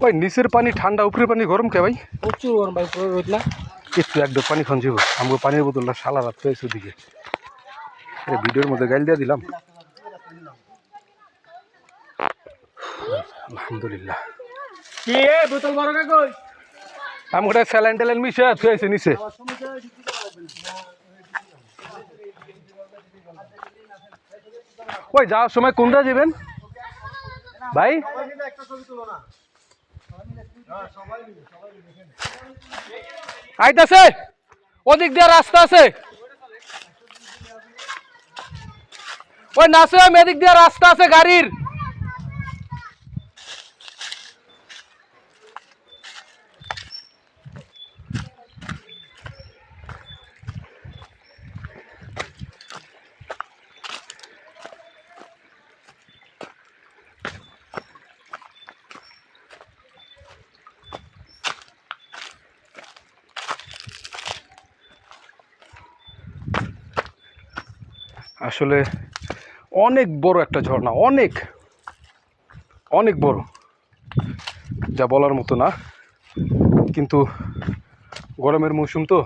ওই নিচের পানি ঠান্ডা, উপরের পানি গরম কে ভাই? প্রচুর গরম ভাই, পুরো রোদ না। একটু এক ডোক পানি খান যাবো, আমাকে পানির বোতলটা সারা রাত হয়েছে ওদিকে। ভিডিওর মধ্যে গাইল দিয়ে দিলাম। আলহামদুলিল্লাহ। কি এ বোতল বড় কা কই? আমাকে স্যালাইন ট্যালাইন মিশে থুয়েছে নিচে। ওই যাওয়ার সময় কোনটা যাবেন ভাই? আইতাছে, ওদিক দিয়ে রাস্তা আছে। ওই নাসে এদিক দিয়ে রাস্তা আছে গাড়ির। আসলে অনেক বড় একটা ঝর্ণা, অনেক অনেক বড়, যা বলার মতো না। কিন্তু গরমের মৌসুম তো,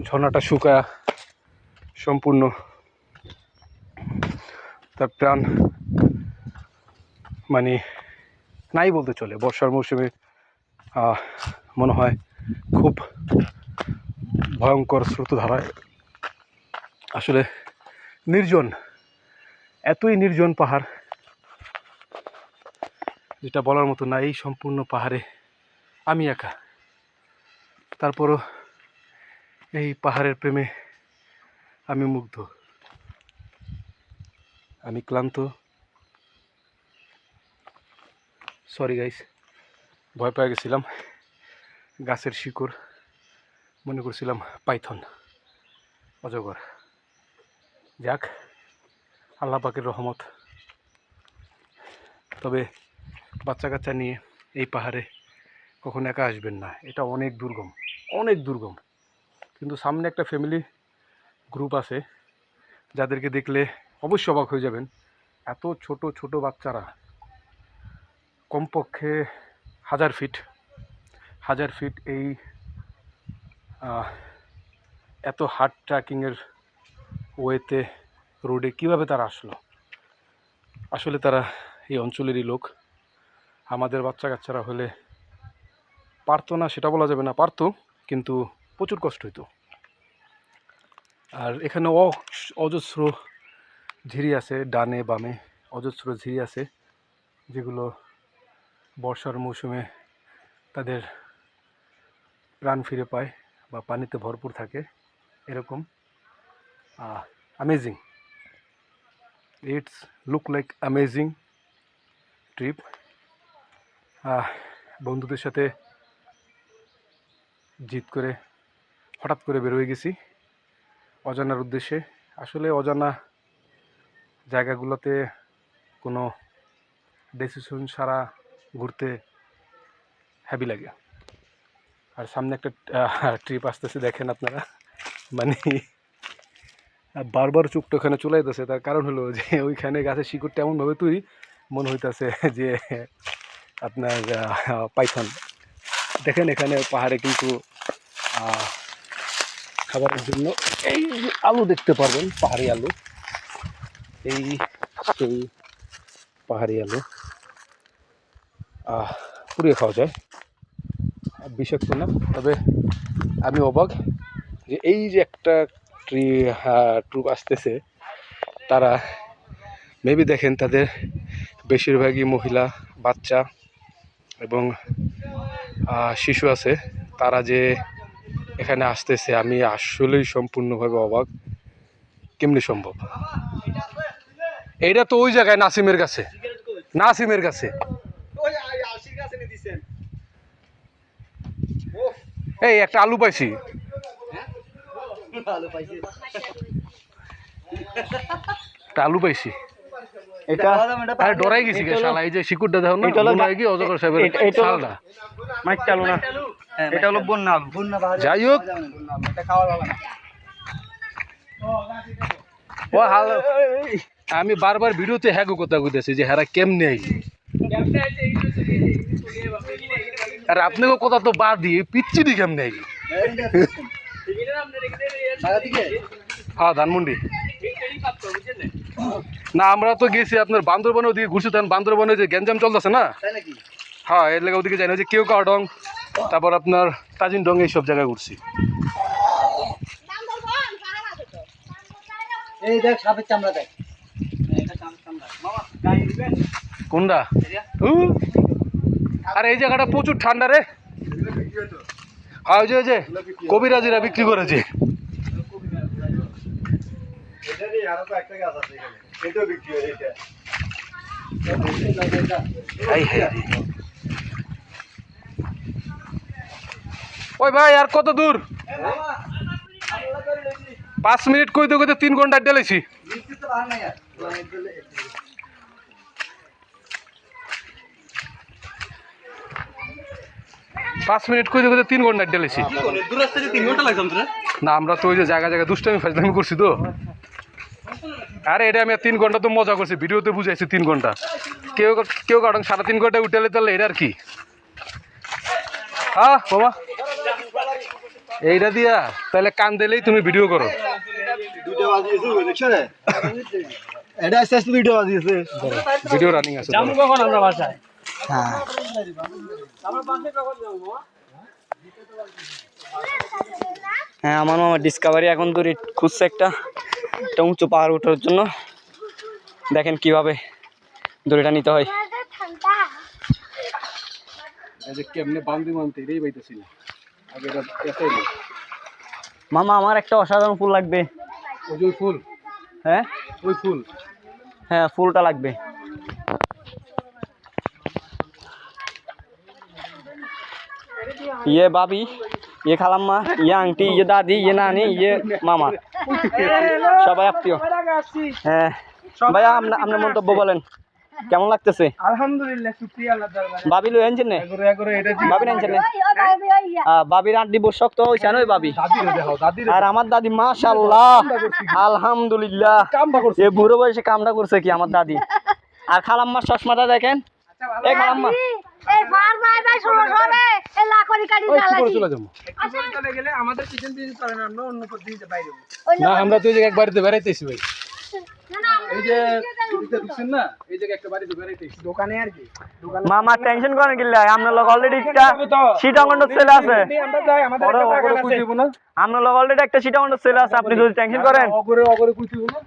ঝর্ণাটা শুকায় সম্পূর্ণ তার প্রাণ মানে নাই বলতে চলে। বর্ষার মৌসুমে মনে হয় খুব ভয়ঙ্কর স্রোতধারায়। আসলে নির্জন, এতই নির্জন পাহাড় যেটা বলার মতো না। এই সম্পূর্ণ পাহাড়ে আমি একা, তারপরও এই পাহাড়ের প্রেমে আমি মুগ্ধ। আমি ক্লান্ত। সরি গাইস, ভয় পেয়ে গেছিলাম। গাছের শিকড় মনে করছিলাম পাইথন, অজগর। যাক, আল্লাহ পাকের রহমত। তবে বাচ্চা কাচ্চা নিয়ে এই পাহাড়ে কখনো একা আসবেন না, এটা অনেক দুর্গম, অনেক দুর্গম। কিন্তু সামনে একটা ফ্যামিলি গ্রুপ আছে যাদেরকে দেখলে অবশ্যই অবাক হয়ে যাবেন। এত ছোট ছোট বাচ্চারা, কমপক্ষে 1000 ফিট এই এত হার্ড ট্র্যাকিংয়ের ওয়েতে রোডে কিভাবে তারা আসলো? আসলে তারা এই অঞ্চলেরই লোক। আমাদের বাচ্চা কাচ্চারা হলে পারতো না সেটা বলা যাবে না, পারতো, কিন্তু প্রচুর কষ্ট হইতো। আর এখানে অজস্র ঝিরি আছে, ডানে বামে অজস্র ঝিরি আছে, যেগুলো বর্ষার মৌসুমে তাদের প্রাণ ফিরে পায় বা পানিতে ভরপুর থাকে। এরকম amazing, it's look like amazing trip. বন্ধুদের সাথে জিদ করে হঠাৎ করে বের হয়ে গেছি অজানার উদ্দেশ্যে। আসলে অজানা জায়গাগুলোতে কোনো ডেসিশন ছাড়া ঘুরতে হ্যাপি লাগে। আর সামনে একটা ট্রিপ আসতেছে, দেখেন আপনারা, মানে বারবার চোখটা ওখানে চলে যেতেছে। তার কারণ হলো যে ওইখানে গাছের শিকড়টা এমনভাবে তৈরি, মনে হইতেছে যে আপনার পাইথন। দেখেন এখানে পাহাড়ে কিন্তু খাবারের জন্য এই আলু দেখতে পারবেন, পাহাড়ি আলু, এই সেই পাহাড়ি আলু পুড়িয়ে খাওয়া যায়, বিষাক্ত না। তবে আমি অবাক যে এই যে একটা ট্রুপ আসতেছে, তারা মেবি দেখেন তাদের বেশিরভাগই মহিলা, বাচ্চা এবং শিশু আছে। তারা যে এখানে আসতেছে, আমি আসলেই সম্পূর্ণভাবে অবাক। কেমনি সম্ভব? এইটা তো ওই জায়গায় নাসিমের কাছে, নাসিমের কাছে। এই একটা আলু পাইছি, একটা আলু পাইছি। এটা আরে ডরাই গেছি কে শালা, এই যে শিকুরটা দেখো না, মনে হয় কি অজগর সাহেবের শালটা। মাইকটা আলু না, এটা হলো বন্যা আলু। যাই হোক, এটা খাওয়া যাবে না। ও হাল, আমি বারবার ভিডিওতে হ্যাগো কথা কইতেছি যে হেরা কেমনে আইছে। আরে আপনাকে কথা তো বাদ দিয়ে পিচ্ছি দি কেমন নেই? হ্যাঁ ধানমন্ডি। না আমরা তো গেছি আপনার বান্দরবনে ওদিকে ঘুরছি, তখন বান্দরবনে যে গ্যাঞ্জাম চলতেছে না, হ্যাঁ এর লেগে ওদিকে যাই না, ওই যে কেউ কাডং, তারপর আপনার তাজিন ডং এইসব জায়গায় ঘুরছি। এই দেখ সাপের চামড়া দেখ। কোনটা? আরে এই জায়গাটা প্রচুর ঠান্ডা রে। হ্যাঁ ওই যে কবিরাজিরা বিক্রি করেছে। ওই ভাই আর কত দূর? 5 মিনিট কইতে কইতে 3 ঘন্টা ডেলেছি। 5 মিনিট কইতে কইতে 3 ঘন্টা ডেলেছি। দূর রাস্তা 3 ঘন্টা লাগছে আমাদের। না আমরা তো ওই যে জায়গা জায়গা দুষ্টামি ফাজলামি করছি তো। আরে এটা আমি 3 ঘন্টা তো মজা করছি, ভিডিওতে বুঝাইছি 3 ঘন্টা। কেউ কেউ কারণ 3.5 ঘন্টা উঠেলে তাহলে এটা আর কি? হ্যাঁ বাবা এইটা দিয়া তাহলে কান দিলেই তুমি ভিডিও করো। এটা আস্তে আস্তে ভিডিও বাজিয়েছে। ভিডিও রানিং আছে। যাবো কখন আমরা বাসায়? হ্যাঁ হ্যাঁ আমার মামা ডিসকভারি এখন দূরে খুঁজছে একটা উঁচু পাহাড় ওঠার জন্য। দেখেন কিভাবে দড়িটা নিতে হয়। কেমনে বান্ধি মানতে এটাই পাইতেছি না। আগে মামা আমার একটা অসাধারণ ফুল লাগবে। ওই যে ফুল? হ্যাঁ ওই ফুল? হ্যাঁ ফুলটা লাগবে। ये भाभी, ये खालाम्मा, ये आंटी, ये दादी, ये नानी, ये मामा, সবাই আত্মীয়। হ্যাঁ ভাইয়া আপনার মন্তব্য বলেন, কেমন লাগতেছে? আলহামদুলিল্লাহ, শুকরিয়া আল্লাহ তাআলা। ভাবি লই আনছেন না? ভাবি আনছেন না? ভাবির আন্টি বসক তো হইছে না ওই ভাবি। আর আমার দাদি মাশাআল্লাহ আলহামদুলিল্লাহ এ বুড়ো বয়সে কামটা করছে কি আমার দাদি। আর খালাম্মার চশমাটা দেখেন। এই খালাম্মা এই ফার ভাই ভাই শুনো সবে এই লাকড়ি কাটি জ্বালাছি। চলে যাবো। আসলে চলে গেলে আমাদের পিছন পিছন চলে না, আমরা অন্য পথ দিয়ে বাইরে যাবো। না আমরা তো এই জায়গায় এক বাড়িতে বেড়াইতেছি ভাই। না এই যে এদিকে ঢুকছেন না, এই জায়গায় একটা বাড়িতে বেড়াইতেছি। দোকানে আর কি দোকানে মামা টেনশন করেন কি লাই? আপনার লোক অলরেডি একটা সিটাগন্ড ছেলে আছে। আমরা যাই, আমাদের একটা বাগান আছে। দিব না আপনার লোক অলরেডি একটা সিটাগন্ড ছেলে আছে, আপনি যদি টেনশন করেন অগরে অগরে কই দিব না।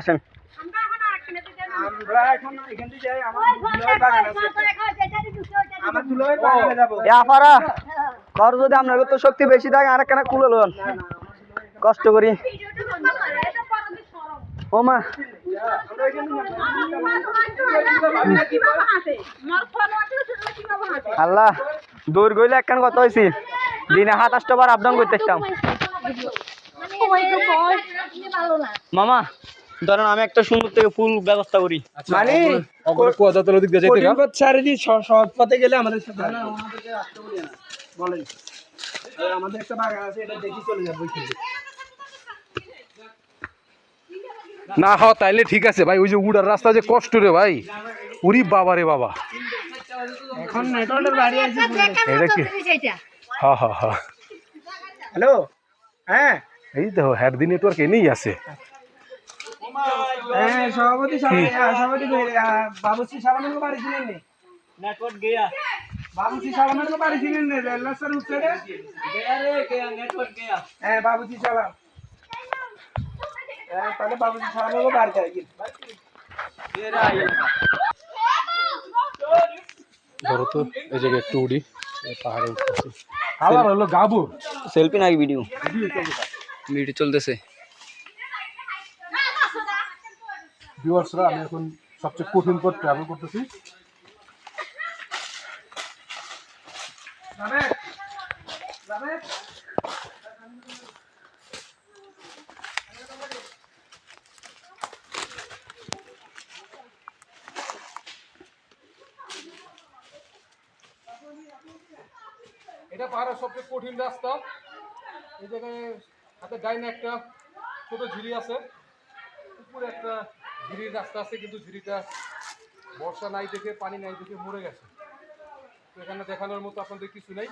আসেন। আমরা এখন আরেকখানে দিতে না। আমরা এখন এখান থেকে যাই, আমার ওই দুলাভাইয়ের বাগান আছে। আমার দুলাভাইয়ের বাগানে যাবো। এ আপারা কর যদি আপনার তো শক্তি বেশি থাকে আর একখানা কুলে লন কষ্ট করি। ভিডিওটা বন্ধ করে এটা পরদিন সরব। ও মা আল্লাহ দূর গইলে একখান কত হয়েছি দিনে 27টা বার আপ ডাউন করতেছিলাম। মামা ধরেন আমি একটা সুন্দর থেকে ফুল ব্যবস্থা করি। মানে অগরে কুয়াদা তল দিক দিয়ে যাইতে গা। পথ ছাড়ি দি সৎ পথে গেলে আমাদের সাথে বলেন। আমাদের একটা বাগান আছে, এটা দেখি চলে যাবো ওইখানে। না হ তাইলে ঠিক আছে ভাই, ওই যে উড়ার রাস্তা যে কষ্ট রে ভাই, উরি বাবা রে বাবা। এখন নেটওয়ার্কের বাড়ি আছে। এটা কি? হ্যাঁ হ্যাঁ হ্যাঁ হ্যালো হ্যাঁ এই দেখো হ্যাডদি নেটওয়ার্ক এনেই আছে। হ্যাঁ সভাপতি সভাপতি বাবুসি সালামের বাড়ি ছিলেন নি? নেটওয়ার্ক গয়া বাবুসি সালামের বাড়ি ছিলেন নি? রেলওয়ে স্যার উঠছে রে? গয়া রে গয়া নেটওয়ার্ক গয়া। হ্যাঁ বাবুসি সালাম। হ্যাঁ তাহলে বাবুসি সালামের বাড়ি যাই কি? ধরো তো এই জায়গায় একটু উড়ি, পাহাড়ে উঠতেছি। আবার হলো গাবু সেলফি নাকি ভিডিও? ভিডিও চলতেছে। ভিউয়ার্সরা আমি এখন সবচেয়ে কঠিন পথ ট্রাভেল করতেছি। এটা পাহাড়ের সবচেয়ে কঠিন রাস্তা। এই জায়গায় হাতে ডাইনে একটা ছোট ঝিরি আছে, উপরে একটা ঝিরির রাস্তা আছে, কিন্তু ঝিরিটা বর্ষা নাই দেখে পানি নাই দেখে মরে গেছে। তো এখানে দেখানোর মতো আপনাদের কিছু নেই,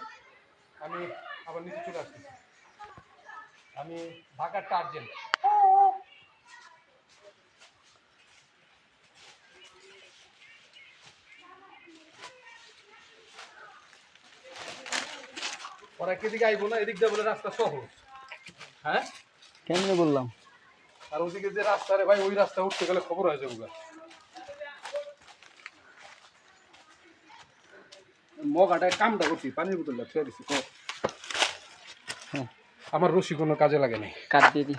আমি আবার নিচে চলে আসতেছি। আমি ঢাকার টার্জেন্ট। ওরা এদিকে আইবো না, এদিক দিয়ে বলে রাস্তা সহজ। হ্যাঁ, কেমনে বললাম? আর ওদিকে যে রাস্তা রে ভাই, ওই রাস্তা উঠতে গেলে খবর হয়ে যাবে। মগাটায় কামটা করছি, পানির বোতলটা ছেড়ে দিছি। আমার রশি কোনো কাজে লাগে নাই। কাট দিয়ে দিই।